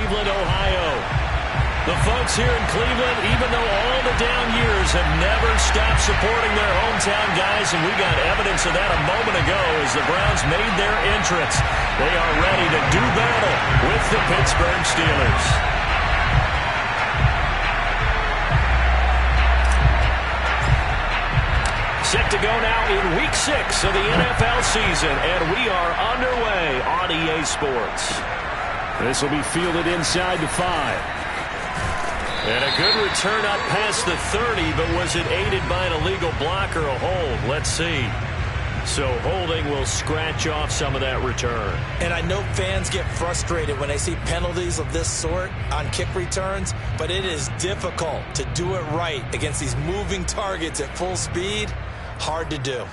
Cleveland, Ohio. The folks here in Cleveland, even though all the down years, have never stopped supporting their hometown guys, and we got evidence of that a moment ago as the Browns made their entrance. They are ready to do battle with the Pittsburgh Steelers. Set to go now in Week 6 of the NFL season, and we are underway on EA Sports. This will be fielded inside the 5. And a good return up past the 30, but was it aided by an illegal block or a hold? Let's see. So holding will scratch off some of that return. And I know fans get frustrated when they see penalties of this sort on kick returns, but it is difficult to do it right against these moving targets at full speed. Hard to do.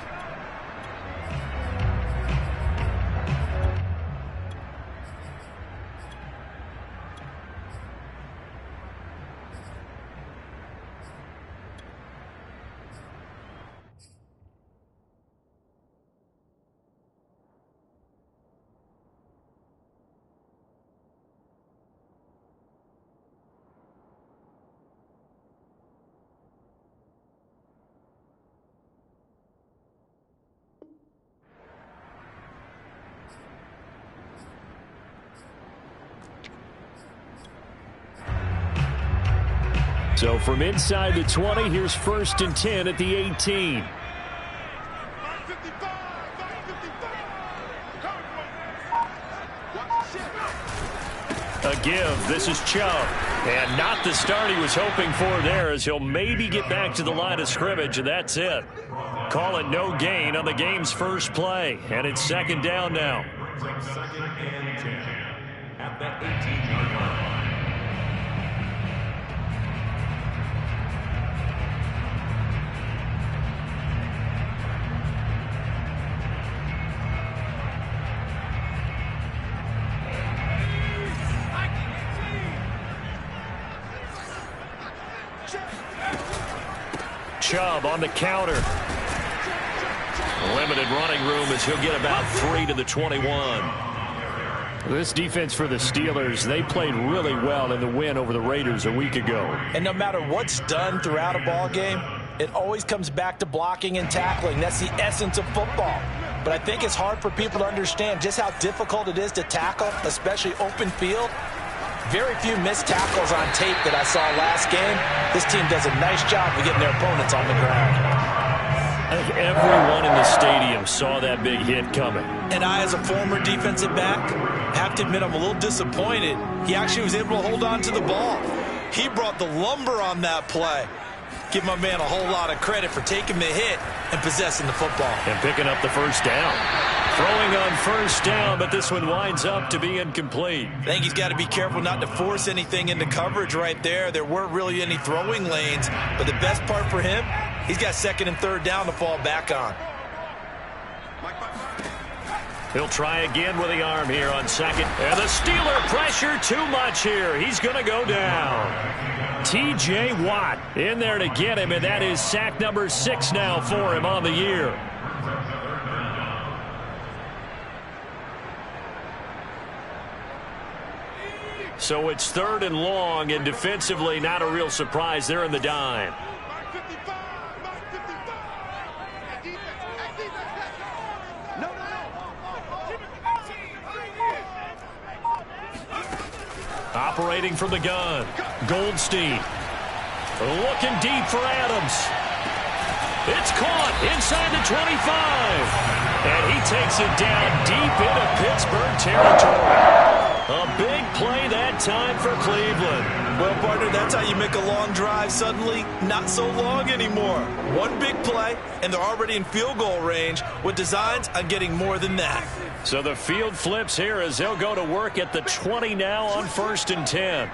So from inside the 20, here's 1st and 10 at the 18. A give. This is Chubb. And not the start he was hoping for there, as he'll maybe get back to the line of scrimmage, and that's it. Call it no gain on the game's first play. And it's 2nd down now. 2nd and 10 at the 18-yard line. Chubb on the counter. Limited running room as he'll get about 3 to the 21. This defense for the Steelers, they played really well in the win over the Raiders a week ago. And no matter what's done throughout a ball game, it always comes back to blocking and tackling. That's the essence of football. But I think it's hard for people to understand just how difficult it is to tackle, especially open field. Very few missed tackles on tape that I saw last game. This team does a nice job of getting their opponents on the ground. I think everyone in the stadium saw that big hit coming. And I, as a former defensive back, have to admit I'm a little disappointed. He actually was able to hold on to the ball. He brought the lumber on that play. Give my man a whole lot of credit for taking the hit and possessing the football. And picking up the 1st down. Throwing on 1st down, but this one winds up to be incomplete. I think he's got to be careful not to force anything into coverage right there. There weren't really any throwing lanes, but the best part for him, he's got 2nd and 3rd down to fall back on. He'll try again with the arm here on 2nd. And the Steeler pressure too much here. He's going to go down. T.J. Watt in there to get him, and that is sack number 6 now for him on the year. So it's 3rd and long, and defensively not a real surprise. They're in the dime. Operating from the gun, Goldstein. Looking deep for Adams. It's caught inside the 25. And he takes it down deep into Pittsburgh territory. A big play that time for Cleveland. Well, partner, that's how you make a long drive suddenly not so long anymore. One big play, and they're already in field goal range with designs on getting more than that. So the field flips here as they'll go to work at the 20 now on 1st and 10.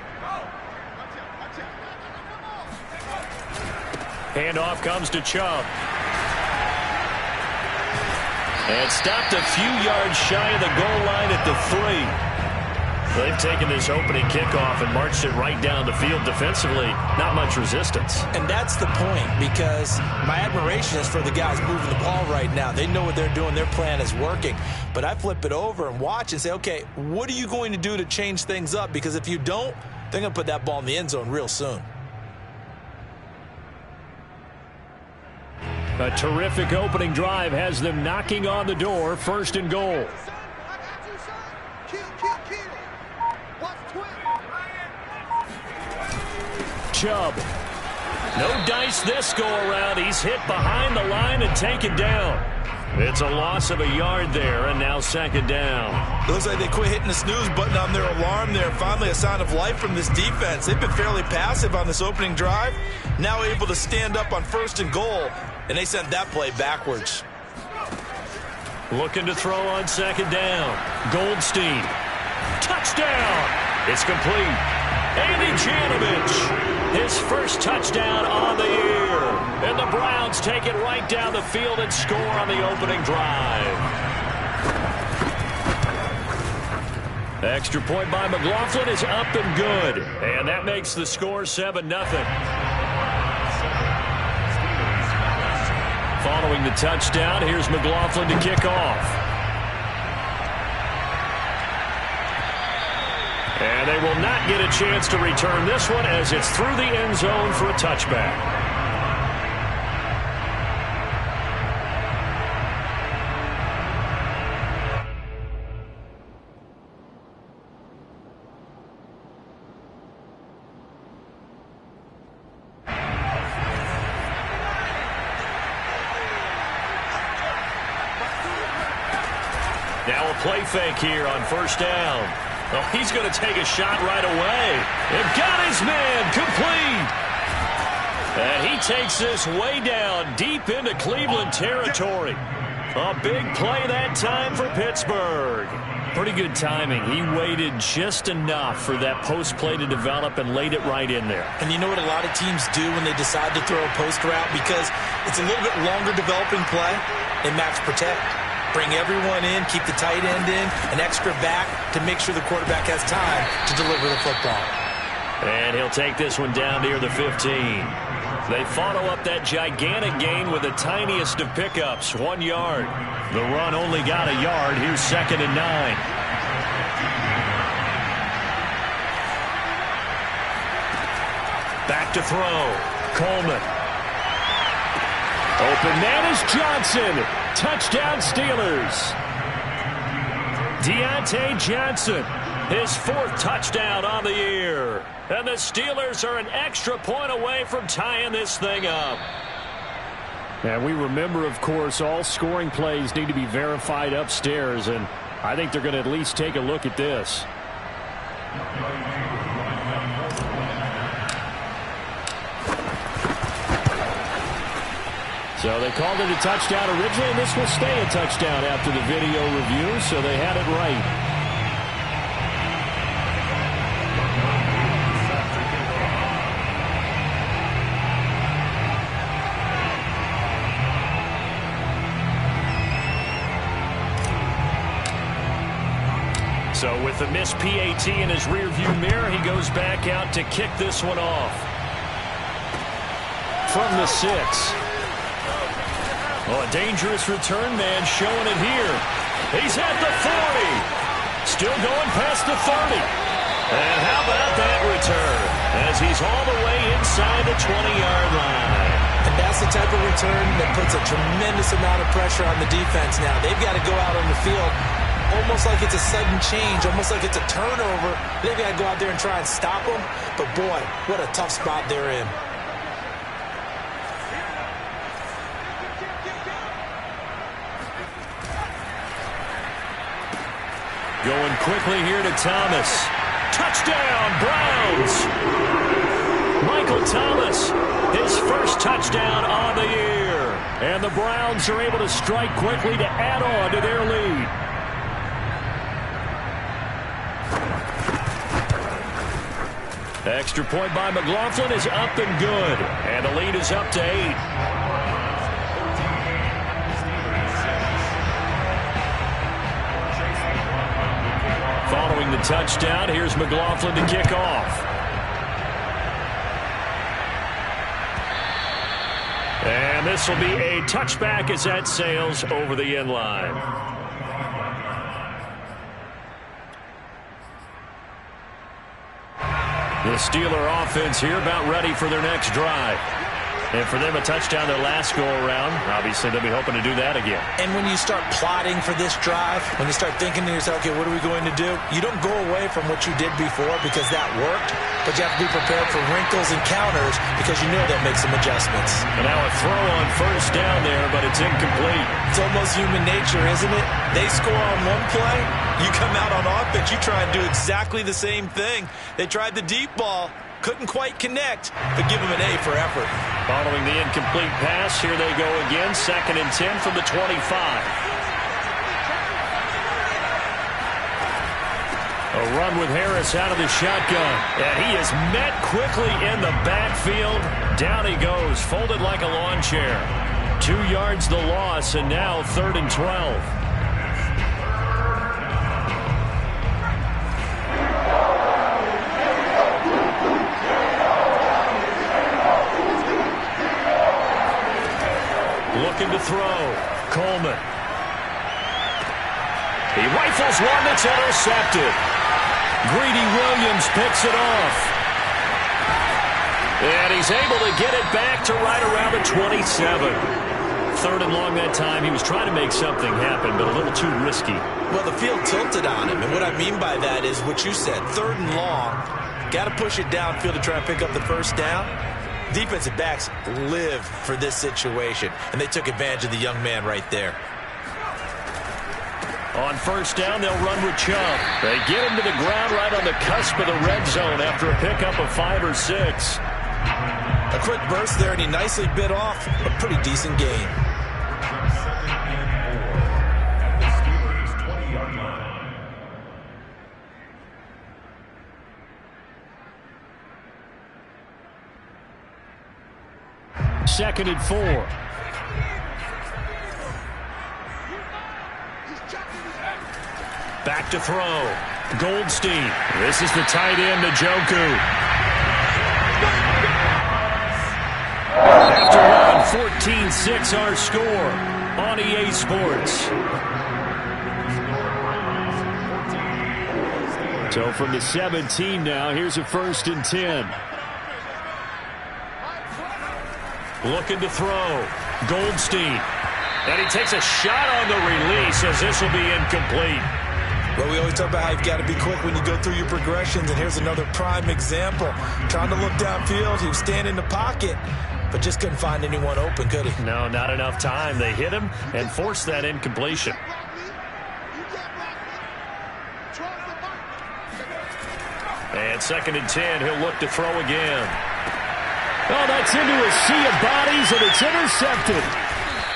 Handoff comes to Chubb. And stopped a few yards shy of the goal line at the 3. They've taken this opening kickoff and marched it right down the field defensively. Not much resistance. And that's the point, because my admiration is for the guys moving the ball right now. They know what they're doing. Their plan is working. But I flip it over and watch and say, okay, what are you going to do to change things up? Because if you don't, they're going to put that ball in the end zone real soon. A terrific opening drive has them knocking on the door. 1st and goal. Chubb. No dice this go-around. He's hit behind the line and taken down. It's a loss of a yard there, and now 2nd down. It looks like they quit hitting the snooze button on their alarm there. Finally a sign of life from this defense. They've been fairly passive on this opening drive. Now able to stand up on 1st and goal, and they sent that play backwards. Looking to throw on 2nd down. Goldstein. Touchdown. It's complete. Andy Janovich, his first touchdown on the year. And the Browns take it right down the field and score on the opening drive. Extra point by McLaughlin is up and good. And that makes the score 7-0. Following the touchdown, here's McLaughlin to kick off. And they will not get a chance to return this one as it's through the end zone for a touchback. Now a play fake here on 1st down. Well, he's going to take a shot right away. And got his man complete. And he takes this way down deep into Cleveland territory. A big play that time for Pittsburgh. Pretty good timing. He waited just enough for that post play to develop and laid it right in there. And you know what a lot of teams do when they decide to throw a post route? Because it's a little bit longer developing play. They max protect. Bring everyone in, keep the tight end in, an extra back to make sure the quarterback has time to deliver the football. And he'll take this one down near the 15. They follow up that gigantic gain with the tiniest of pickups, 1 yard. The run only got a yard. Here's 2nd and 9. Back to throw. Coleman. Open man is Johnson. Touchdown Steelers. Deontay Johnson, his 4th touchdown on the year. And the Steelers are an extra point away from tying this thing up. And we remember, of course, all scoring plays need to be verified upstairs, and I think they're going to at least take a look at this. So they called it a touchdown originally, and this will stay a touchdown after the video review, so they had it right. So with the missed PAT in his rearview mirror, he goes back out to kick this one off. From the 6. Oh, a dangerous return man showing it here. He's at the 40. Still going past the 30. And how about that return? As he's all the way inside the 20-yard line. And that's the type of return that puts a tremendous amount of pressure on the defense now. They've got to go out on the field almost like it's a sudden change, almost like it's a turnover. They've got to go out there and try and stop them. But, boy, what a tough spot they're in. Going quickly here to Thomas. Touchdown, Browns! Michael Thomas, his first touchdown on the year. And the Browns are able to strike quickly to add on to their lead. Extra point by McLaughlin is up and good. And the lead is up to 8. Following the touchdown. Here's McLaughlin to kick off. And this will be a touchback as that sails over the end line. The Steeler offense here about ready for their next drive. And for them, a touchdown their last go-around. Obviously, they'll be hoping to do that again. And when you start plotting for this drive, when you start thinking to yourself, okay, what are we going to do? You don't go away from what you did before because that worked, but you have to be prepared for wrinkles and counters because you know they'll make some adjustments. And now a throw on first down there, but it's incomplete. It's almost human nature, isn't it? They score on one play, you come out on offense, you try and do exactly the same thing. They tried the deep ball. Couldn't quite connect, but give him an A for effort. Following the incomplete pass, here they go again. 2nd and 10 from the 25. A run with Harris out of the shotgun. And he is met quickly in the backfield. Down he goes, folded like a lawn chair. 2 yards the loss, and now 3rd and 12. Looking to throw. Coleman. He rifles one that's intercepted. Greedy Williams picks it off. And he's able to get it back to right around the 27. 3rd and long that time. He was trying to make something happen, but a little too risky. Well, the field tilted on him, and what I mean by that is what you said. 3rd and long. Got to push it downfield to try and pick up the first down. Defensive backs live for this situation, and they took advantage of the young man right there. On first down, they'll run with Chubb. They get him to the ground right on the cusp of the red zone after a pickup of 5 or 6. A quick burst there, and he nicely bit off a pretty decent gain. Second and 4. Back to throw. Goldstein. This is the tight end, Njoku. After one, 14-6 our score on EA Sports. So from the 17 now, here's a 1st and 10. Looking to throw. Goldstein. And he takes a shot on the release as this will be incomplete. Well, we always talk about how you've got to be quick when you go through your progressions, and here's another prime example. Trying to look downfield, he was standing in the pocket, but just couldn't find anyone open, could he? No, not enough time. They hit him and forced that incompletion. And 2nd and 10, he'll look to throw again. Oh, that's into a sea of bodies, and it's intercepted.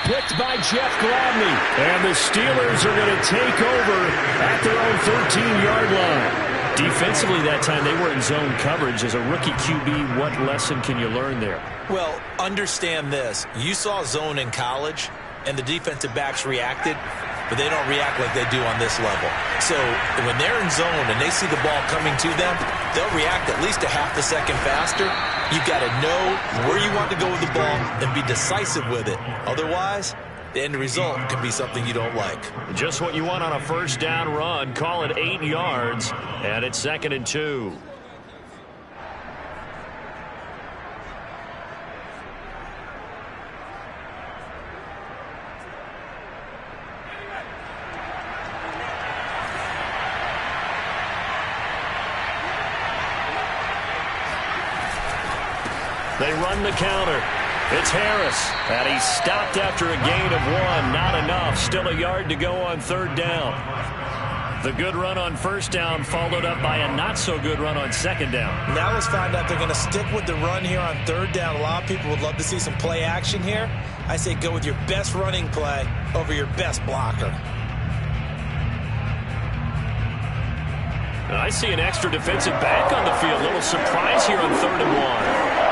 Picked by Jeff Gladney. And the Steelers are going to take over at their own 13-yard line. Defensively that time, they were in zone coverage. As a rookie QB, what lesson can you learn there? Well, understand this. You saw zone in college, and the defensive backs reacted, but they don't react like they do on this level. So when they're in zone and they see the ball coming to them, they'll react at least a half a second faster. You've got to know where you want to go with the ball and be decisive with it. Otherwise, the end result can be something you don't like. Just what you want on a first down run. Call it 8 yards, and it's 2nd and 2. They run the counter. It's Harris, and he's stopped after a gain of 1. Not enough. Still a yard to go on 3rd down. The good run on first down followed up by a not-so-good run on 2nd down. Now let's find out they're going to stick with the run here on 3rd down. A lot of people would love to see some play action here. I say go with your best running play over your best blocker. I see an extra defensive back on the field. A little surprise here on 3rd and 1.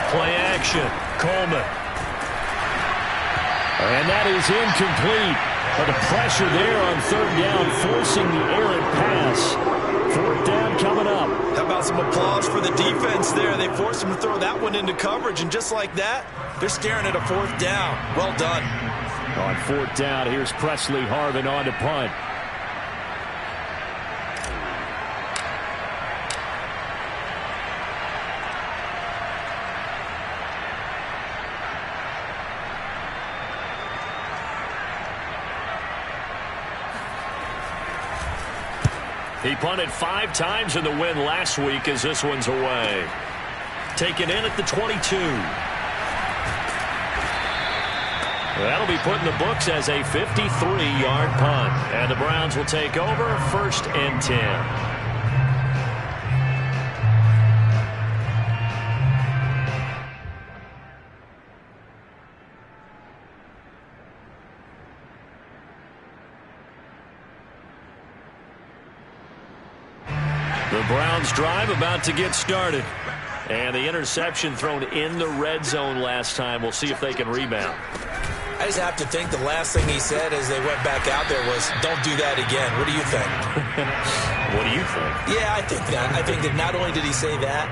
Play action. Coleman. And that is incomplete. But the pressure there on third down, forcing the errant pass. Fourth down coming up. How about some applause for the defense there? They forced him to throw that one into coverage, and just like that, they're staring at a fourth down. Well done. On fourth down, here's Presley Harvin on to punt. He punted 5 times in the win last week as this one's away. Taken in at the 22. That'll be put in the books as a 53-yard punt. And the Browns will take over, first and 10. The Browns drive about to get started. And the interception thrown in the red zone last time. We'll see if they can rebound. I just have to think the last thing he said as they went back out there was, don't do that again. What do you think? What do you think? Yeah, I think that. I think that not only did he say that,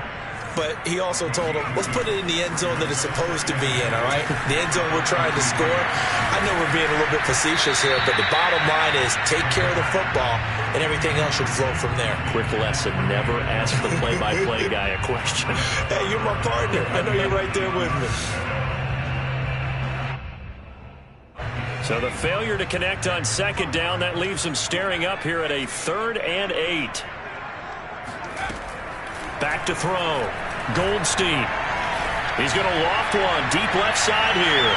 but he also told him, let's put it in the end zone that it's supposed to be in, all right? The end zone we're trying to score. I know we're being a little bit facetious here, but the bottom line is take care of the football, and everything else should flow from there. Quick lesson, never ask the play-by-play guy a question. Hey, you're my partner. I know you're right there with me. So the failure to connect on second down, that leaves him staring up here at a 3rd and 8. Back to throw. Goldstein. He's going to loft one. Deep left side here.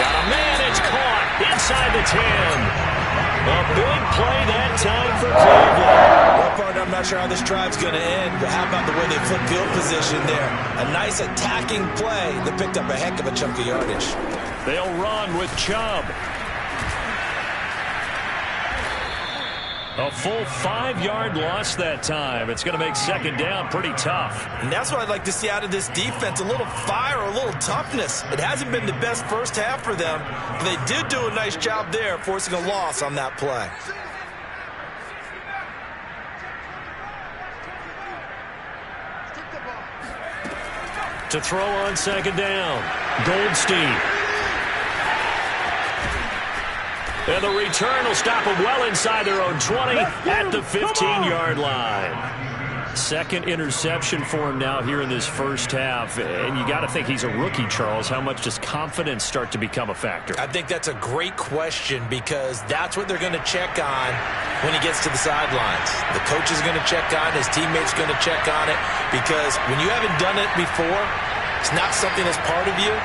Got a man. It's caught inside the 10. A big play that time for Cleveland. Well, partner, I'm not sure how this drive's going to end, but how about the way they flip field position there? A nice attacking play that picked up a heck of a chunk of yardage. They'll run with Chubb. A full 5-yard loss that time. It's going to make second down pretty tough. And that's what I'd like to see out of this defense, a little fire, a little toughness. It hasn't been the best first half for them, but they did do a nice job there, forcing a loss on that play. To throw on second down, Goldstein. And the return will stop them well inside their own 20 at the 15-yard line. Second interception for him now here in this first half. And you got to think he's a rookie, Charles. How much does confidence start to become a factor? I think that's a great question because that's what they're going to check on when he gets to the sidelines. The coach is going to check on it. His teammates going to check on it because when you haven't done it before, it's not something that's part of you.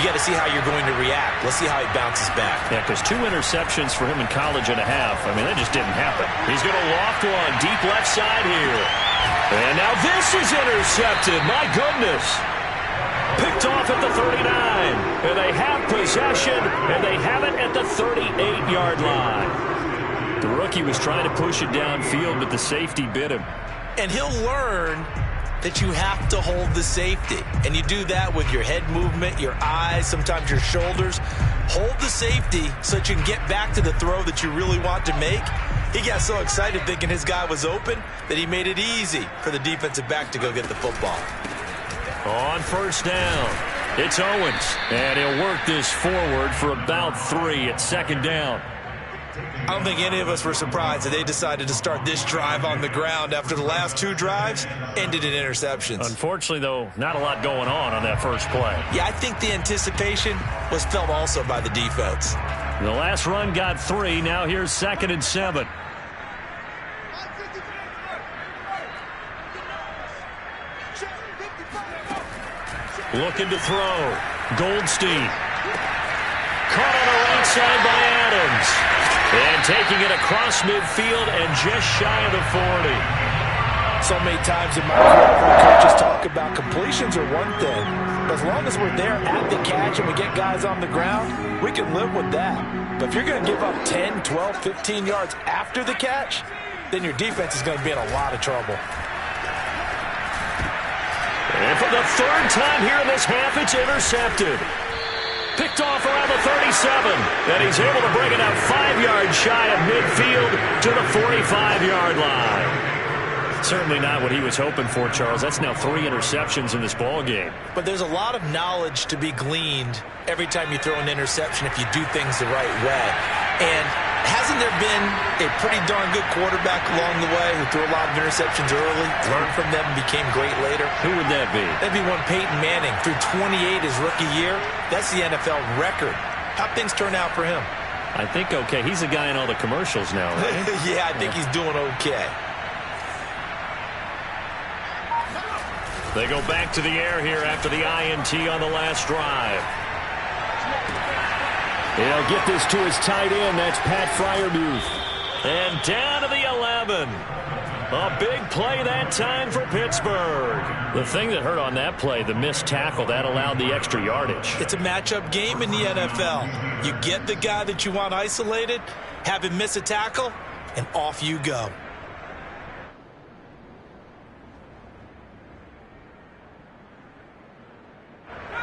You got to see how you're going to react. Let's see how he bounces back. Yeah, because 2 interceptions for him in college and a half. I mean, that just didn't happen. He's going to loft one deep left side here. And now this is intercepted. My goodness. Picked off at the 39. And they have possession, and they have it at the 38-yard line. The rookie was trying to push it downfield, but the safety bit him. And he'll learn that you have to hold the safety. And you do that with your head movement, your eyes, sometimes your shoulders. Hold the safety so that you can get back to the throw that you really want to make. He got so excited thinking his guy was open that he made it easy for the defensive back to go get the football. On first down, it's Owens. And he'll work this forward for about 3 at second down. I don't think any of us were surprised that they decided to start this drive on the ground after the last 2 drives ended in interceptions. Unfortunately, though, not a lot going on that first play. Yeah, I think the anticipation was felt also by the defense. The last run got 3. Now here's 2nd and 7. Looking to throw. Goldstein. Caught on the right side by Adams. And taking it across midfield and just shy of the 40. So many times in my career, coaches talk about completions are one thing. But as long as we're there at the catch and we get guys on the ground, we can live with that. But if you're going to give up 10, 12, 15 yards after the catch, then your defense is going to be in a lot of trouble. And for the 3rd time here in this half, it's intercepted. Picked picked off around the 37. And he's able to bring it up 5 yards shy of midfield to the 45-yard line. Certainly not what he was hoping for, Charles. That's now 3 interceptions in this ball game. But there's a lot of knowledge to be gleaned every time you throw an interception if you do things the right way. And hasn't there been a pretty darn good quarterback along the way who threw a lot of interceptions early, learned from them, and became great later? Who would that be? That'd be one Peyton Manning. Threw 28 his rookie year. That's the NFL record. How'd things turn out for him? I think okay. He's a guy in all the commercials now, right? Yeah, I think he's doing okay. They go back to the air here after the INT on the last drive. He'll get this to his tight end. That's Pat Freiermuth. And down to the 11. A big play that time for Pittsburgh. The thing that hurt on that play, the missed tackle, that allowed the extra yardage. It's a matchup game in the NFL. You get the guy that you want isolated, have him miss a tackle, and off you go.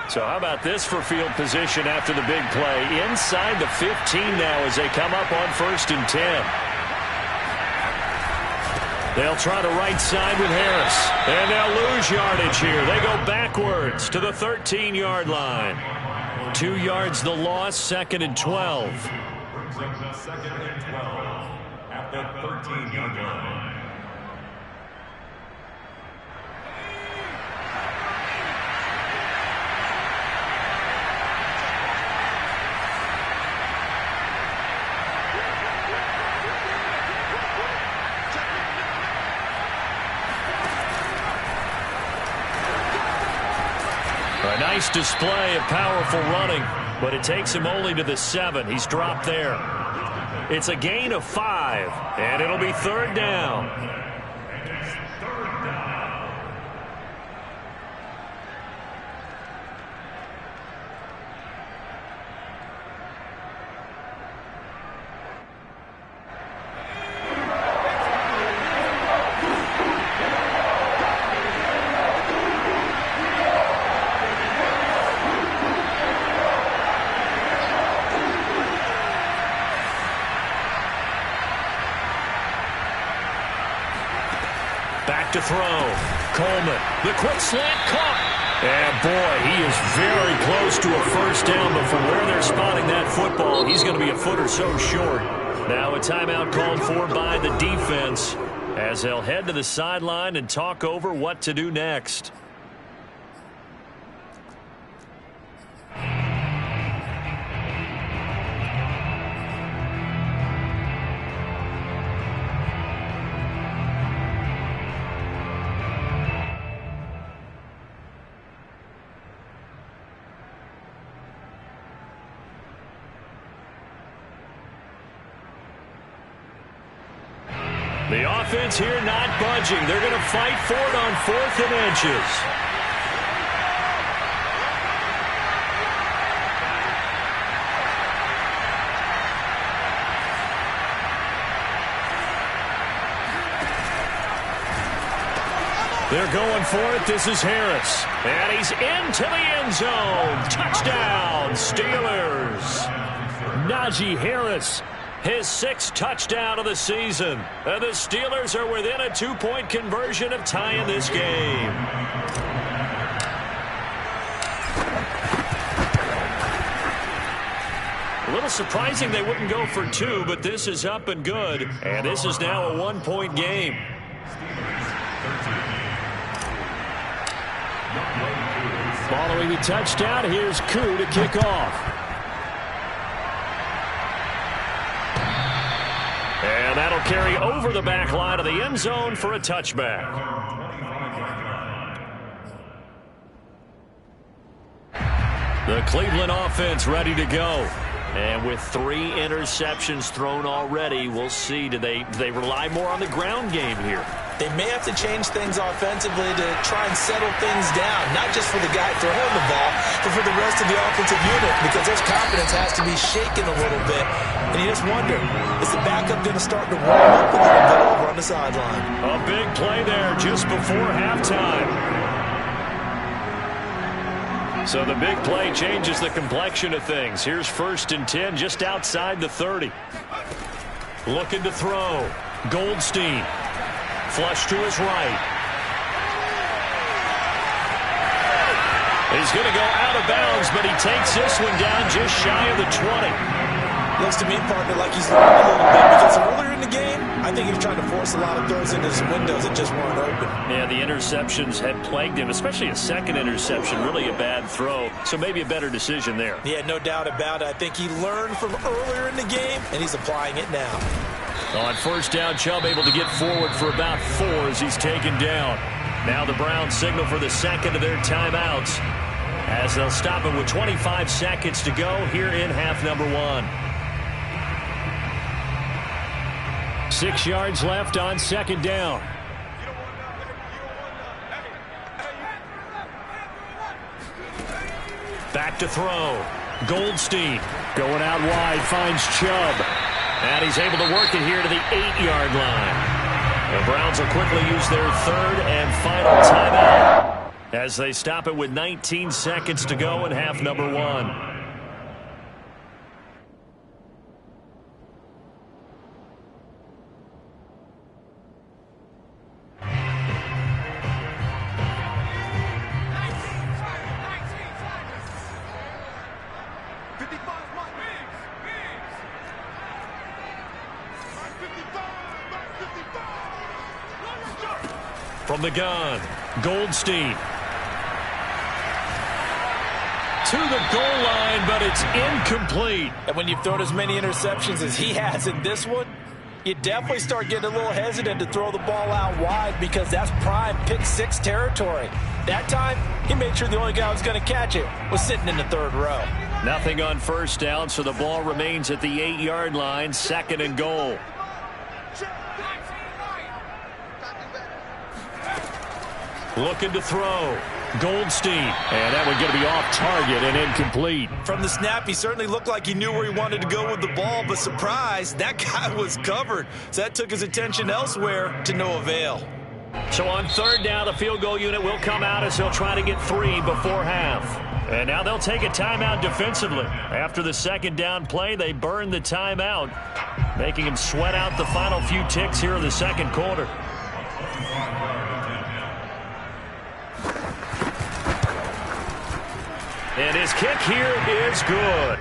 So how about this for field position after the big play? Inside the 15 now as they come up on 1st and 10. They'll try the right side with Harris. And they'll lose yardage here. They go backwards to the 13-yard line. 2 yards the loss, 2nd and 12. Brings up 2nd and 12 at the 13-yard line. A nice display of powerful running, but it takes him only to the 7. He's dropped there. It's a gain of 5, and it'll be 3rd down. Back to throw. Coleman. The quick slant caught. And boy, he is very close to a 1st down, but from where they're spotting that football, he's going to be a foot or so short. Now a timeout called for by the defense as they'll head to the sideline and talk over what to do next. The offense here not budging. They're going to fight for it on 4th and inches. They're going for it. This is Harris. And he's into the end zone. Touchdown, Steelers. Najee Harris. His 6th touchdown of the season. And the Steelers are within a 2-point conversion of tying this game. A little surprising they wouldn't go for 2, but this is up and good. And this is now a 1-point game. Following the touchdown, here's Koo to kick off. And that'll carry over the back line of the end zone for a touchback. The Cleveland offense ready to go. And with 3 interceptions thrown already, we'll see. Do they rely more on the ground game here? They may have to change things offensively to try and settle things down, not just for the guy throwing the ball, but for the rest of the offensive unit, because their confidence has to be shaken a little bit. And you just wonder, is the backup going to start to warm up a little bit over on the sideline? A big play there just before halftime. So the big play changes the complexion of things. Here's 1st and 10 just outside the 30. Looking to throw. Goldstein. Flush to his right. He's going to go out of bounds, but he takes this one down just shy of the 20. Looks to me, partner, like he's learned a little bit because earlier in the game, I think he was trying to force a lot of throws into some windows that just weren't open. Yeah, the interceptions had plagued him, especially a second interception, really a bad throw. So maybe a better decision there. Yeah, no doubt about it. I think he learned from earlier in the game, and he's applying it now. On 1st down, Chubb able to get forward for about 4 as he's taken down. Now the Browns signal for the second of their timeouts as they'll stop it with 25 seconds to go here in half number 1. 6 yards left on 2nd down. Back to throw. Goldstein going out wide, finds Chubb. And he's able to work it here to the 8-yard line. The Browns will quickly use their 3rd and final timeout as they stop it with 19 seconds to go in half number 1. From the gun, Goldstein. To the goal line, but it's incomplete. And when you've thrown as many interceptions as he has in this one, you definitely start getting a little hesitant to throw the ball out wide because that's prime pick 6 territory. That time, he made sure the only guy who was going to catch it was sitting in the 3rd row. Nothing on 1st down, so the ball remains at the 8-yard line, 2nd and goal. Looking to throw. Goldstein. And that one going to be off target and incomplete. From the snap, he certainly looked like he knew where he wanted to go with the ball, but surprise, that guy was covered. So that took his attention elsewhere to no avail. So on 3rd down, the field goal unit will come out as they'll try to get 3 before half. And now they'll take a timeout defensively. After the 2nd down play, they burn the timeout, making him sweat out the final few ticks here in the 2nd quarter. And his kick here is good.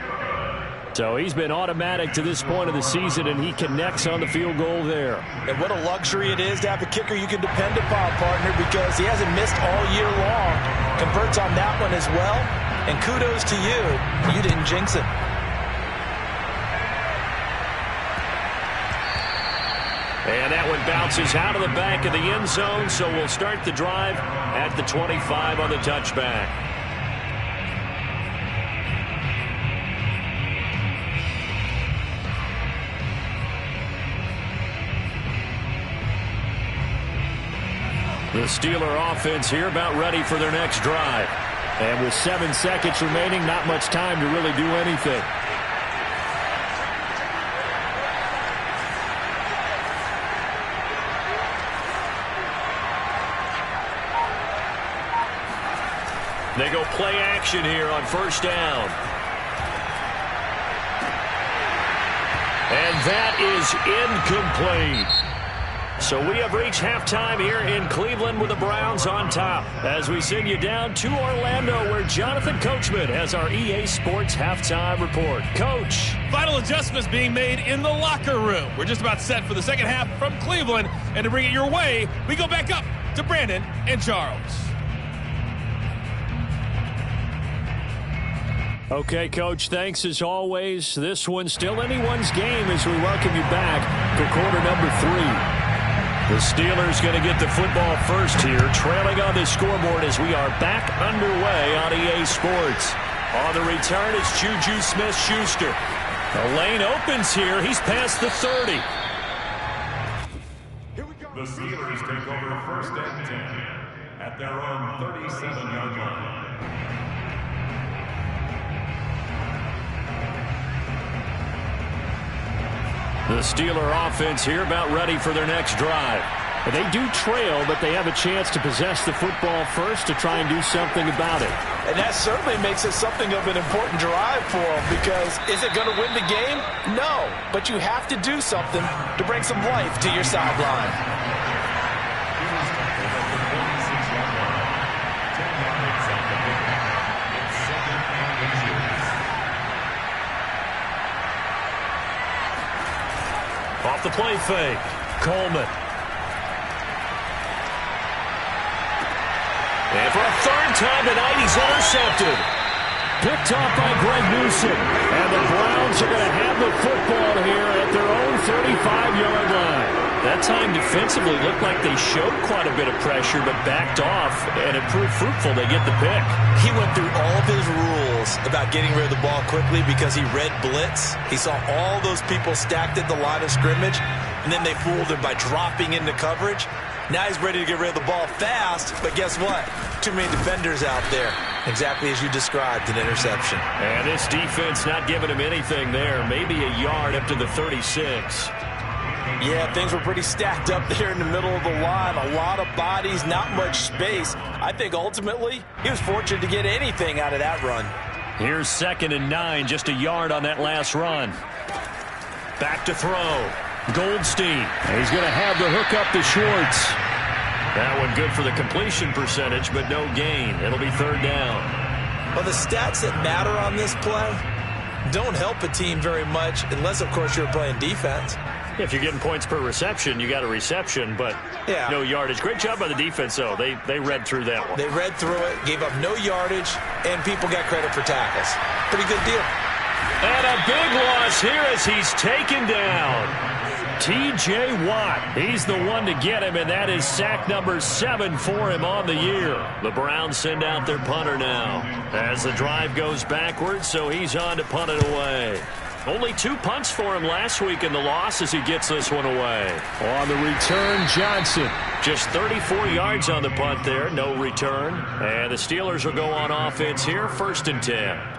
So he's been automatic to this point of the season, and he connects on the field goal there. And what a luxury it is to have a kicker you can depend upon, partner, because he hasn't missed all year long. Converts on that one as well. And kudos to you. You didn't jinx it. And that one bounces out of the back of the end zone, so we'll start the drive at the 25 on the touchback. The Steeler offense here about ready for their next drive. And with 7 seconds remaining, not much time to really do anything. They go play action here on 1st down. And that is incomplete. So we have reached halftime here in Cleveland with the Browns on top as we send you down to Orlando where Jonathan Coachman has our EA Sports halftime report. Coach. Final adjustments being made in the locker room. We're just about set for the second half from Cleveland. And to bring it your way, we go back up to Brandon and Charles. Okay, Coach, thanks as always. This one's still anyone's game as we welcome you back for quarter number 3. The Steelers going to get the football first here, trailing on the scoreboard as we are back underway on EA Sports. On the return, it's Juju Smith-Schuster. The lane opens here. He's past the 30. The Steelers take over 1st and 10 at their own 37-yard line. The Steeler offense here about ready for their next drive. And they do trail, but they have a chance to possess the football first to try and do something about it. And that certainly makes it something of an important drive for them, because is it going to win the game? No, but you have to do something to bring some life to your sideline. Off the play fake, Coleman. And for a third time tonight, he's intercepted. Picked off by Greg Newsom. And the Browns are going to have the football here at their own 35-yard line. That time defensively looked like they showed quite a bit of pressure, but backed off, and it proved fruitful. They get the pick. He went through all of his rules about getting rid of the ball quickly because he read blitz. He saw all those people stacked at the line of scrimmage, and then they fooled him by dropping into coverage. Now he's ready to get rid of the ball fast, but guess what? Too many defenders out there. Exactly as you described, an interception. And this defense not giving him anything there. Maybe a yard up to the 36. Yeah, things were pretty stacked up there in the middle of the line. A lot of bodies, not much space. I think ultimately he was fortunate to get anything out of that run. Here's 2nd and 9, just a yard on that last run. Back to throw. Goldstein. He's going to have the hook up to Schwartz. That one good for the completion percentage, but no gain. It'll be 3rd down. Well, the stats that matter on this play don't help a team very much unless, of course, you're playing defense. If you're getting points per reception, you got a reception, but no yardage. Great job by the defense, though. They read through that one. They read through it, gave up no yardage, and people got credit for tackles. Pretty good deal. And a big loss here as he's taken down. T.J. Watt, he's the one to get him, and that is sack number 7 for him on the year. The Browns send out their punter now as the drive goes backwards, so he's on to punt it away. Only 2 punts for him last week in the loss as he gets this one away. On the return, Johnson. Just 34 yards on the punt there, no return. And the Steelers will go on offense here, 1st and 10.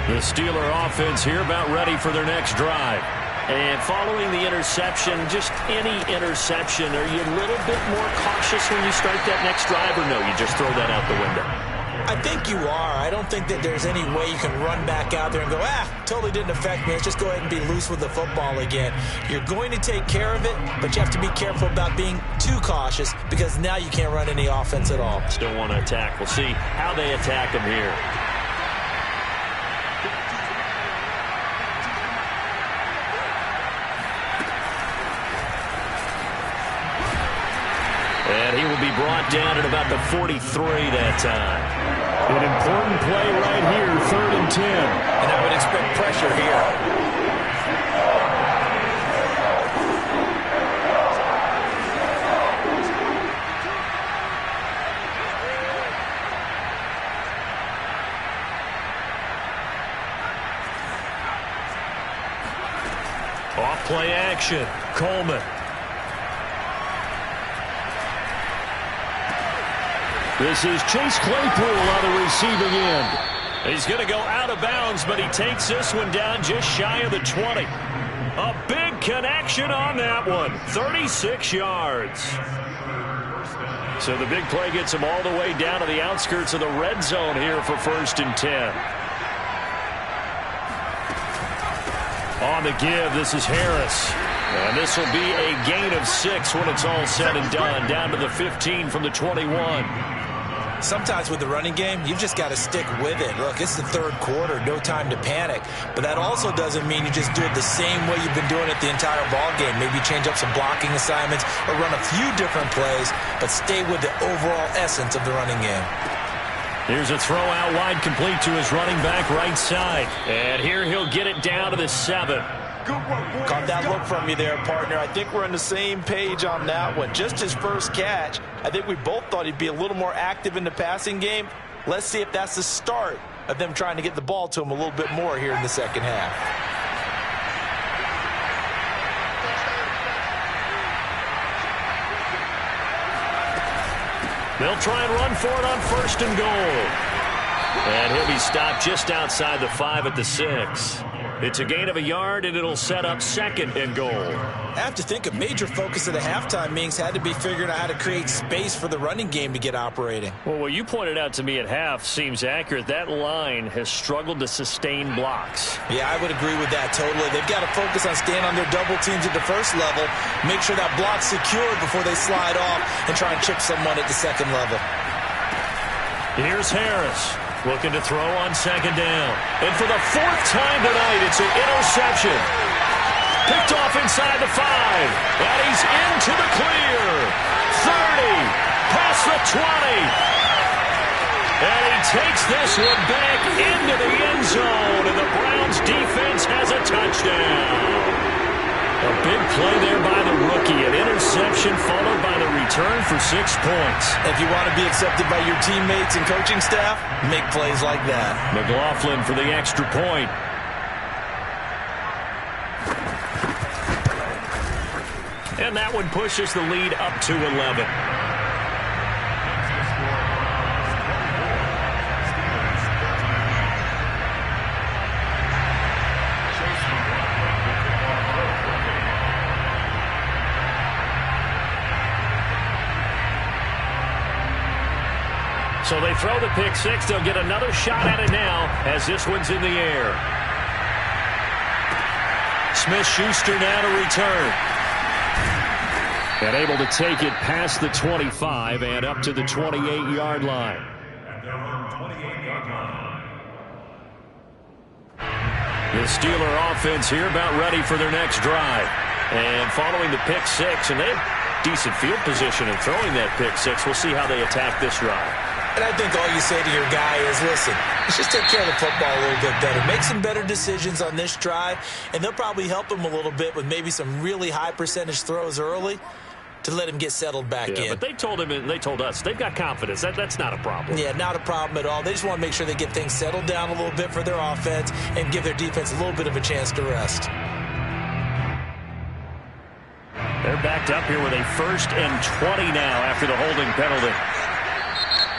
The Steeler offense here about ready for their next drive. And following the interception, just any interception, are you a little bit more cautious when you start that next drive, or no, you just throw that out the window? I think you are. I don't think that there's any way you can run back out there and go, totally didn't affect me. Let's just go ahead and be loose with the football again. You're going to take care of it, but you have to be careful about being too cautious because now you can't run any offense at all. Still want to attack. We'll see how they attack him here. And he will be brought down at about the 43 that time. An important play right here, 3rd and 10. And I would expect pressure here. Off play action, Coleman. This is Chase Claypool on the receiving end. He's going to go out of bounds, but he takes this one down just shy of the 20. A big connection on that one. 36 yards. So the big play gets him all the way down to the outskirts of the red zone here for 1st and 10. On the give, this is Harris. And this will be a gain of 6 when it's all said and done. Down to the 15 from the 21. Sometimes with the running game, you've just got to stick with it. Look, it's the 3rd quarter, no time to panic. But that also doesn't mean you just do it the same way you've been doing it the entire ball game. Maybe change up some blocking assignments or run a few different plays, but stay with the overall essence of the running game. Here's a throw out wide, complete to his running back right side. And here he'll get it down to the 7. Caught that look from you there, partner. I think we're on the same page on that one. Just his first catch. I think we both thought he'd be a little more active in the passing game. Let's see if that's the start of them trying to get the ball to him a little bit more here in the second half. They'll try and run for it on 1st and goal. And he'll be stopped just outside the 5 at the 6. It's a gain of a yard, and it'll set up 2nd and goal. I have to think a major focus of the halftime meetings had to be figuring out how to create space for the running game to get operating. Well, what you pointed out to me at half seems accurate. That line has struggled to sustain blocks. Yeah, I would agree with that totally. They've got to focus on staying on their double teams at the 1st level, make sure that block's secured before they slide off and try and chip someone at the 2nd level. Here's Harris. Looking to throw on 2nd down. And for the 4th time tonight, it's an interception. Picked off inside the 5. And he's into the clear. 30. Past the 20. And he takes this one back into the end zone. And the Browns defense has a touchdown. A big play there by the rookie. An interception followed by the return for 6 points. If you want to be accepted by your teammates and coaching staff, make plays like that. McLaughlin for the extra point. And that one pushes the lead up to 11. So they throw the pick 6. They'll get another shot at it now as this one's in the air. Smith-Schuster now to return. And able to take it past the 25 and up to the 28-yard line. At their own 28-yard line. The Steeler offense here about ready for their next drive. And following the pick 6, and they have decent field position in throwing that pick 6. We'll see how they attack this drive. And I think all you say to your guy is, listen, let's just take care of the football a little bit better. Make some better decisions on this drive, and they'll probably help him a little bit with maybe some really high percentage throws early to let him get settled back in. But they told him and they told us they've got confidence. That's not a problem. Yeah, not a problem at all. They just want to make sure they get things settled down a little bit for their offense and give their defense a little bit of a chance to rest. They're backed up here with a 1st and 20 now after the holding penalty.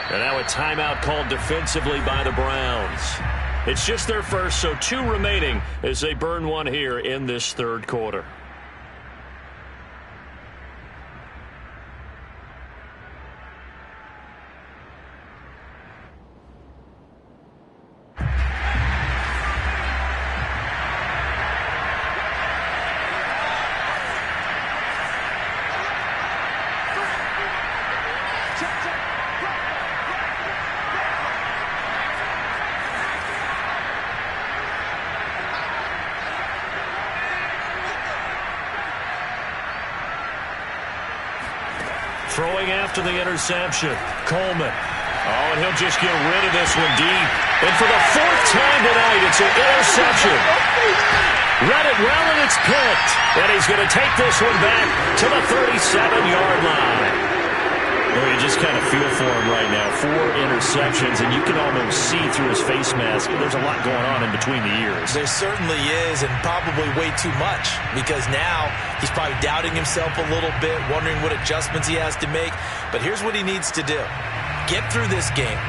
And now a timeout called defensively by the Browns. It's just their first, so 2 remaining as they burn one here in this 3rd quarter. Throwing after the interception, Coleman. Oh, and he'll just get rid of this one deep. And for the 4th time tonight, it's an interception. Read it well, and it's picked. And he's going to take this one back to the 37-yard line. Well, you just kind of feel for him right now. 4 interceptions, and you can almost see through his face mask. There's a lot going on in between the ears. There certainly is, and probably way too much, because now he's probably doubting himself a little bit, wondering what adjustments he has to make. But here's what he needs to do. Get through this game.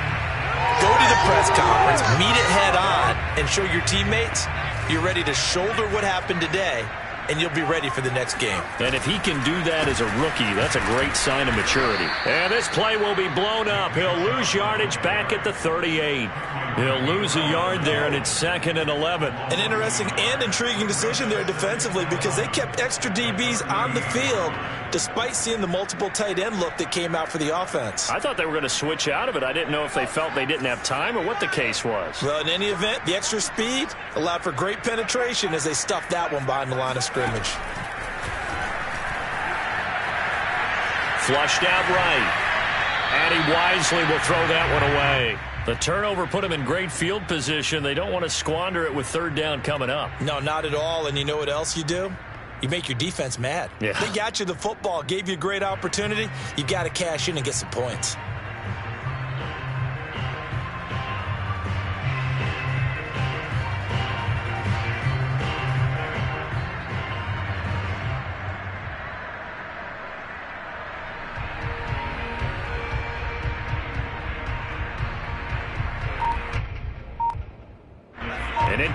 Go to the press conference, meet it head on, and show your teammates you're ready to shoulder what happened today, and you'll be ready for the next game. And if he can do that as a rookie, that's a great sign of maturity. And this play will be blown up. He'll lose yardage back at the 38. He'll lose a yard there, and it's 2nd and 11. An interesting and intriguing decision there defensively, because they kept extra DBs on the field despite seeing the multiple tight end look that came out for the offense. I thought they were going to switch out of it. I didn't know if they felt they didn't have time or what the case was. Well, in any event, the extra speed allowed for great penetration as they stuffed that one behind the line of scrimmage. Flushed out right. And he wisely will throw that one away. The turnover put him in great field position. They don't want to squander it with 3rd down coming up. No, not at all. And you know what else you do? You make your defense mad. Yeah. They got you the football, gave you a great opportunity. You got to cash in and get some points.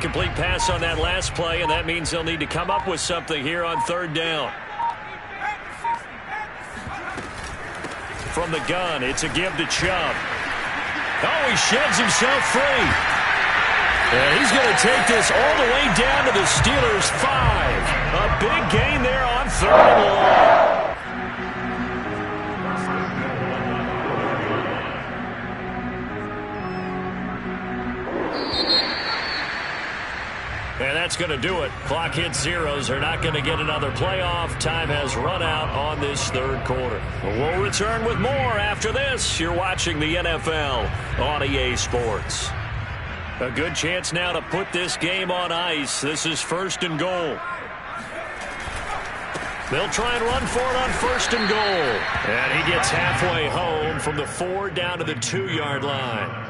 incomplete pass on that last play, and that means they'll need to come up with something here on third down. From the gun, it's a give to Chubb. Oh, he sheds himself free. And he's going to take this all the way down to the Steelers' 5. A big gain there on third and long. And that's going to do it. Clock hits zeros. They're not going to get another playoff. Time has run out on this third quarter. We'll return with more after this. You're watching the NFL on EA Sports. A good chance now to put this game on ice. This is first and goal. They'll try and run for it on first and goal. And he gets halfway home from the 4 down to the 2-yard line.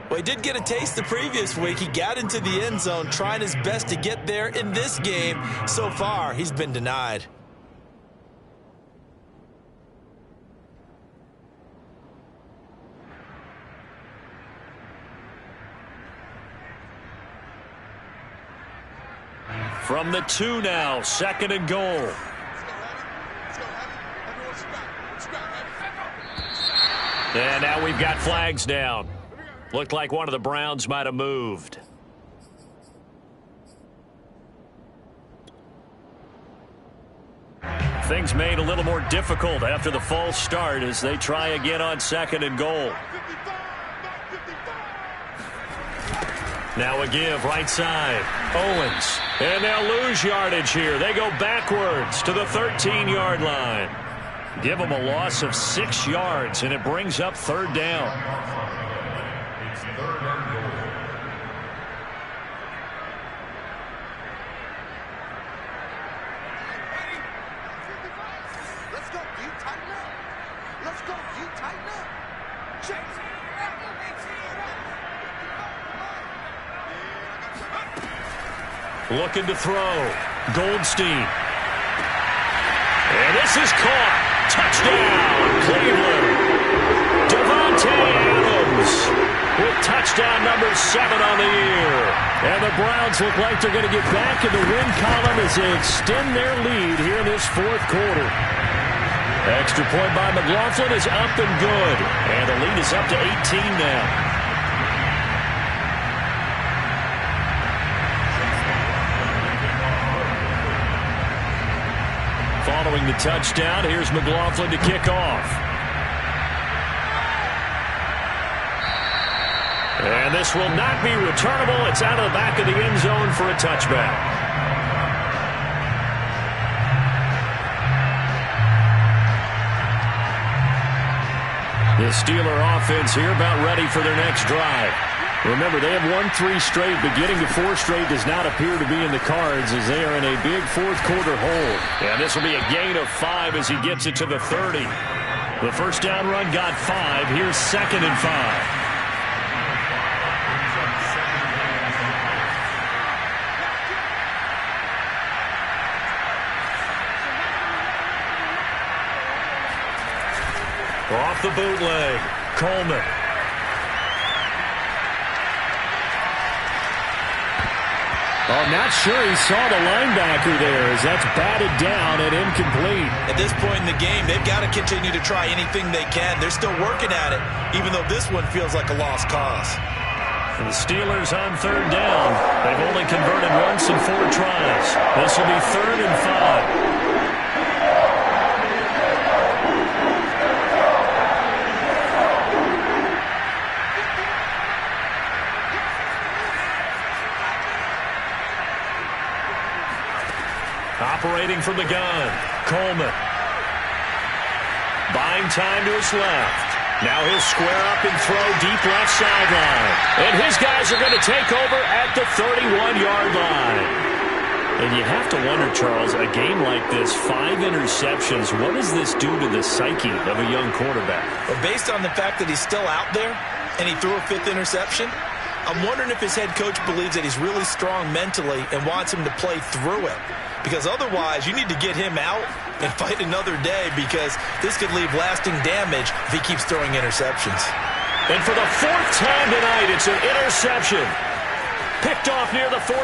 Well, he did get a taste the previous week. He got into the end zone trying his best to get there in this game. So far, he's been denied. From the 2 now, second and goal. And now we've got flags down. Looked like one of the Browns might have moved. Things made a little more difficult after the false start as they try again on second and goal. Now a give right side. Owens. And they'll lose yardage here. They go backwards to the 13-yard line. Give them a loss of 6 yards, and it brings up third down. Looking to throw. Goldstein. And this is caught. Touchdown, Cleveland. Devontae Adams with touchdown number 7 on the year. And the Browns look like they're going to get back in the win column as they extend their lead here in this fourth quarter. Extra point by McLaughlin is up and good. And the lead is up to 18 now. Following the touchdown, here's McLaughlin to kick off. And this will not be returnable. It's out of the back of the end zone for a touchback. The Steeler offense here about ready for their next drive. Remember, they have won 3 straight, but getting to 4 straight does not appear to be in the cards as they are in a big fourth quarter hole. And this will be a gain of 5 as he gets it to the 30. The first down run got 5. Here's second and 5. Off the bootleg, Coleman. I'm not sure he saw the linebacker there as that's batted down and incomplete. At this point in the game, they've got to continue to try anything they can. They're still working at it, even though this one feels like a lost cause. And the Steelers on third down. They've only converted once in 4 tries. This will be third and 5. Operating from the gun, Coleman. Buying time to his left. Now he'll square up and throw deep left sideline. And his guys are going to take over at the 31-yard line. And you have to wonder, Charles, a game like this, 5 interceptions, what does this do to the psyche of a young quarterback? Well, based on the fact that he's still out there and he threw a 5th interception, I'm wondering if his head coach believes that he's really strong mentally and wants him to play through it. Because otherwise, you need to get him out and fight another day because this could leave lasting damage if he keeps throwing interceptions. And for the 4th time tonight, it's an interception. Picked off near the 44.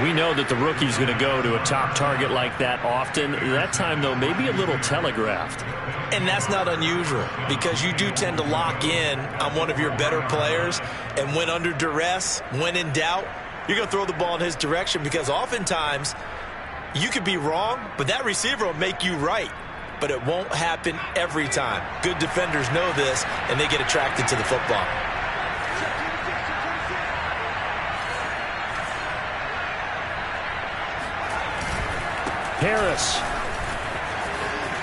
We know that the rookie's going to go to a top target like that often. That time, though, maybe a little telegraphed. And that's not unusual because you do tend to lock in on one of your better players, and when under duress, when in doubt, you're going to throw the ball in his direction because oftentimes you could be wrong, but that receiver will make you right. But it won't happen every time. Good defenders know this, and they get attracted to the football. Harris.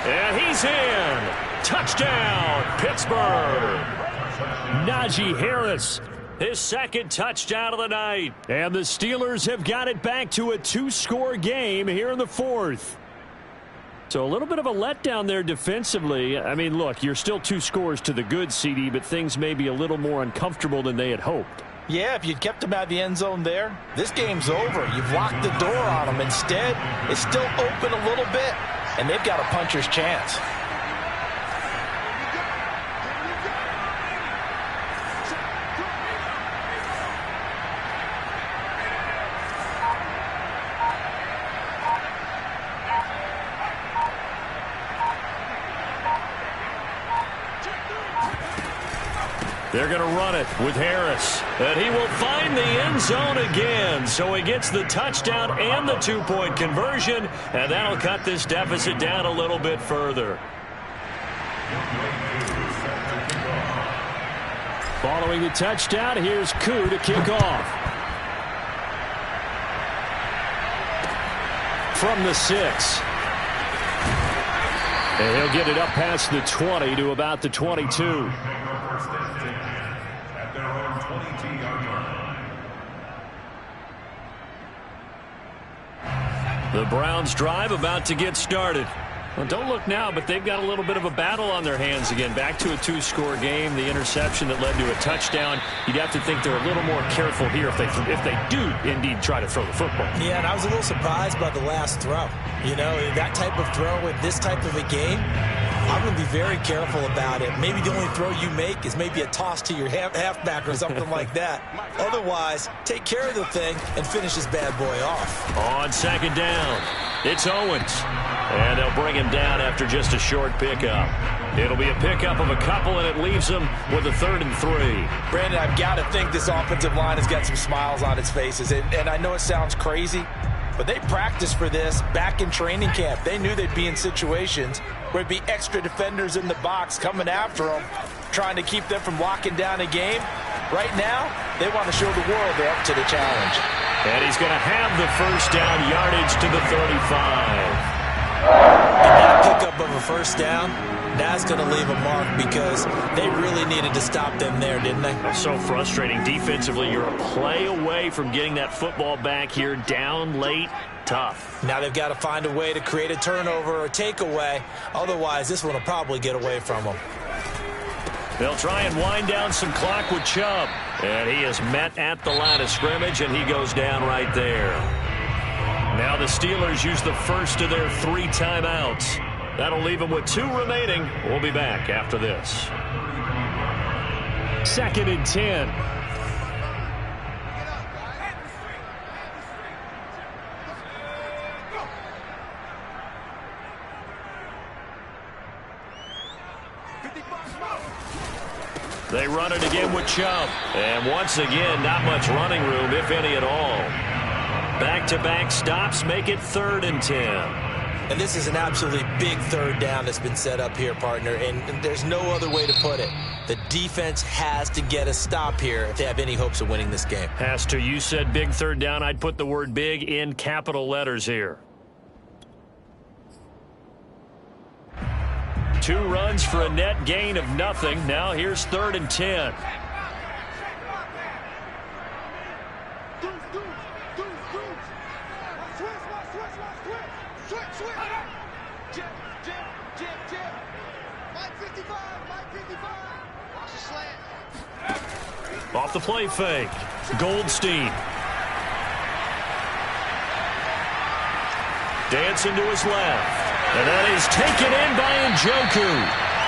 And he's in. Touchdown, Pittsburgh. Najee Harris, his second touchdown of the night. And the Steelers have got it back to a 2-score game here in the fourth. So a little bit of a letdown there defensively. I mean, look, you're still 2 scores to the good, CD, but things may be a little more uncomfortable than they had hoped. Yeah, if you'd kept him out of the end zone there, this game's over. You've locked the door on him. Instead, it's still open a little bit, and they've got a puncher's chance. They're going to run it with Harris. And he will find the end zone again. So he gets the touchdown and the 2-point conversion. And that'll cut this deficit down a little bit further. Following the touchdown, here's Koo to kick off. From the 6. And he'll get it up past the 20 to about the 22. The Browns drive about to get started. Well, don't look now, but they've got a little bit of a battle on their hands again. Back to a 2-score game. The interception that led to a touchdown. You'd have to think they're a little more careful here if they do indeed try to throw the football. Yeah, and I was a little surprised by the last throw. You know, that type of throw in this type of a game, I'm going to be very careful about it. Maybe the only throw you make is maybe a toss to your halfback or something like that. Otherwise, take care of the thing and finish this bad boy off. On second down, it's Owens. And they'll bring him down after just a short pickup. It'll be a pickup of a couple, and it leaves them with a 3rd and 3. Brandon, I've got to think this offensive line has got some smiles on its faces. And I know it sounds crazy, but they practiced for this back in training camp. They knew they'd be in situations where it'd be extra defenders in the box coming after them, trying to keep them from locking down a game. Right now, they want to show the world they're up to the challenge. And he's going to have the first down, yardage to the 35. And that pickup of a first down, that's going to leave a mark because they really needed to stop them there, didn't they? That's so frustrating. Defensively, you're a play away from getting that football back here, down late. Tough. Now they've got to find a way to create a turnover or takeaway. Otherwise, this one will probably get away from them. They'll try and wind down some clock with Chubb. And he is met at the line of scrimmage, and he goes down right there. Now the Steelers use the first of their 3 timeouts. That'll leave them with 2 remaining. We'll be back after this. 2nd and 10. They run it again with Chubb. And once again, not much running room, if any at all. Back-to-back stops make it 3rd and 10. And this is an absolutely big 3rd down that's been set up here, partner. And there's no other way to put it. The defense has to get a stop here if they have any hopes of winning this game. Has to. You said big 3rd down. I'd put the word big in capital letters here. 2 runs for a net gain of nothing. Now here's 3rd and 10. Off the play fake. Goldstein. Dancing to his left. And that is taken in by Njoku.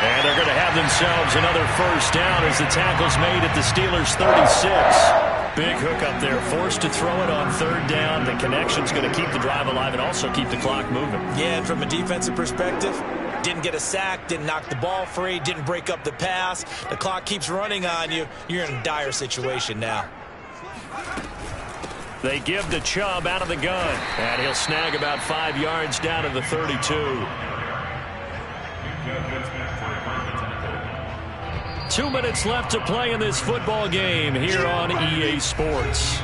And they're going to have themselves another first down as the tackle's made at the Steelers' 36. Big hook up there, forced to throw it on third down. The connection's going to keep the drive alive and also keep the clock moving. Yeah, and from a defensive perspective, didn't get a sack, didn't knock the ball free, didn't break up the pass. The clock keeps running on you. You're in a dire situation now. They give to Chubb out of the gun, and he'll snag about 5 yards down to the 32. 2 minutes left to play in this football game here on EA Sports.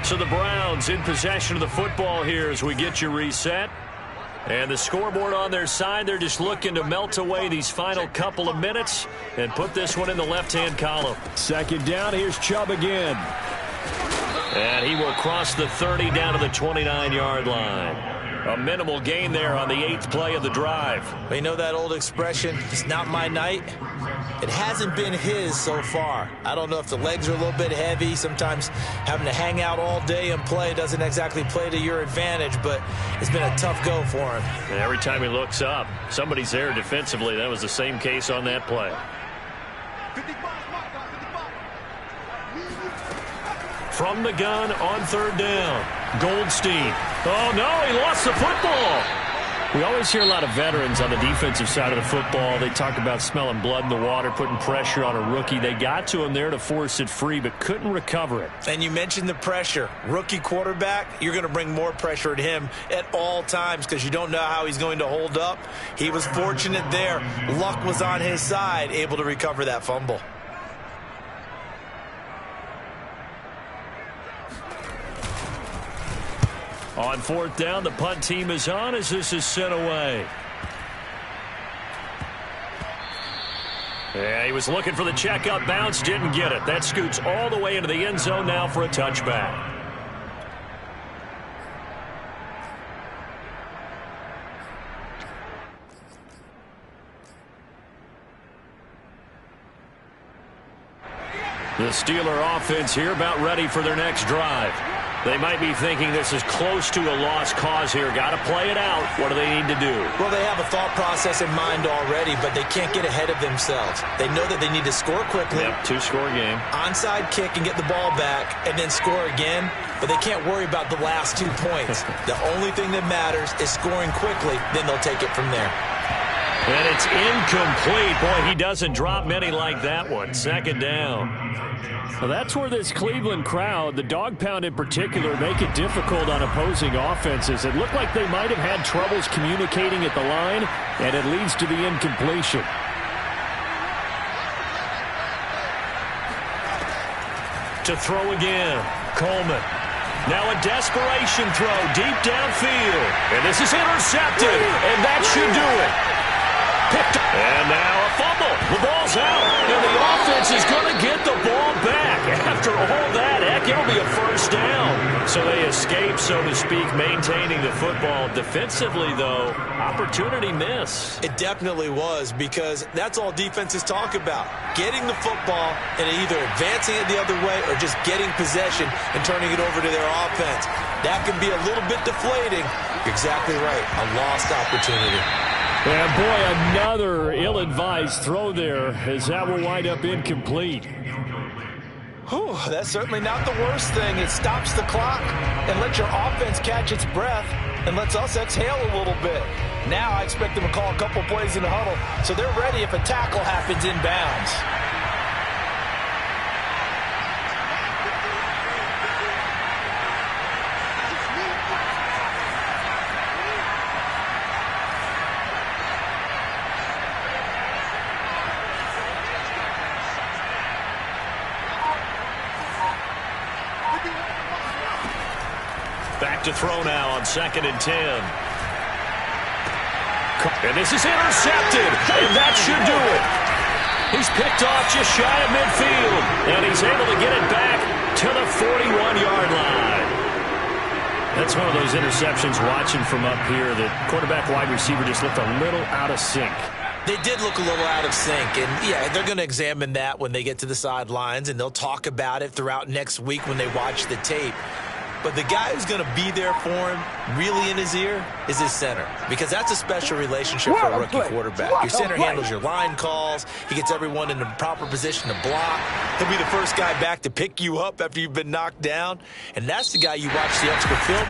So the Browns in possession of the football here as we get you reset. And the scoreboard on their side, they're just looking to melt away these final couple of minutes and put this one in the left-hand column. Second down, here's Chubb again. And he will cross the 30 down to the 29-yard line. A minimal gain there on the 8th play of the drive. You know that old expression, it's not my night? It hasn't been his so far. I don't know if the legs are a little bit heavy. Sometimes having to hang out all day and play doesn't exactly play to your advantage, but it's been a tough go for him. And every time he looks up, somebody's there defensively. That was the same case on that play. From the gun on third down, Goldstein. Oh, no, he lost the football. We always hear a lot of veterans on the defensive side of the football. They talk about smelling blood in the water, putting pressure on a rookie. They got to him there to force it free, but couldn't recover it. And you mentioned the pressure. Rookie quarterback, you're going to bring more pressure at him at all times because you don't know how he's going to hold up. He was fortunate there. Luck was on his side, able to recover that fumble. On fourth down, the punt team is on as this is sent away. Yeah, he was looking for the checkout bounce, didn't get it. That scoots all the way into the end zone now for a touchback. The Steeler offense here about ready for their next drive. They might be thinking this is close to a lost cause here. Got to play it out. What do they need to do? Well, they have a thought process in mind already, but they can't get ahead of themselves. They know that they need to score quickly. Yep, two-score game. Onside kick and get the ball back and then score again, but they can't worry about the last 2 points. The only thing that matters is scoring quickly, then they'll take it from there. And it's incomplete. Boy, he doesn't drop many like that one. Second down. Well, that's where this Cleveland crowd, the dog pound in particular, make it difficult on opposing offenses. It looked like they might have had troubles communicating at the line, and it leads to the incompletion. To throw again, Coleman. Now a desperation throw deep downfield. And this is intercepted, and that should do it. Picked up. And now a fumble. The ball's out. And the offense is going to get the ball back. After all that, heck, it'll be a first down. So they escape, so to speak, maintaining the football. Defensively, though, opportunity miss. It definitely was, because that's all defenses talk about. Getting the football and either advancing it the other way or just getting possession and turning it over to their offense. That can be a little bit deflating. You're exactly right. A lost opportunity. And boy, another ill-advised throw there as that will wind up incomplete. Whew, that's certainly not the worst thing. It stops the clock and lets your offense catch its breath and lets us exhale a little bit. Now I expect them to call a couple plays in the huddle so they're ready if a tackle happens inbounds. Back to throw now on 2nd and 10. And this is intercepted, and that should do it. He's picked off just shy of midfield, and he's able to get it back to the 41-yard line. That's one of those interceptions watching from up here. The quarterback wide receiver just looked a little out of sync. They did look a little out of sync, and yeah, they're going to examine that when they get to the sidelines, and they'll talk about it throughout next week when they watch the tape. But the guy who's going to be there for him, really in his ear, is his center, because that's a special relationship for a rookie quarterback. Your center handles your line calls. He gets everyone in the proper position to block. He'll be the first guy back to pick you up after you've been knocked down, and that's the guy you watch the extra film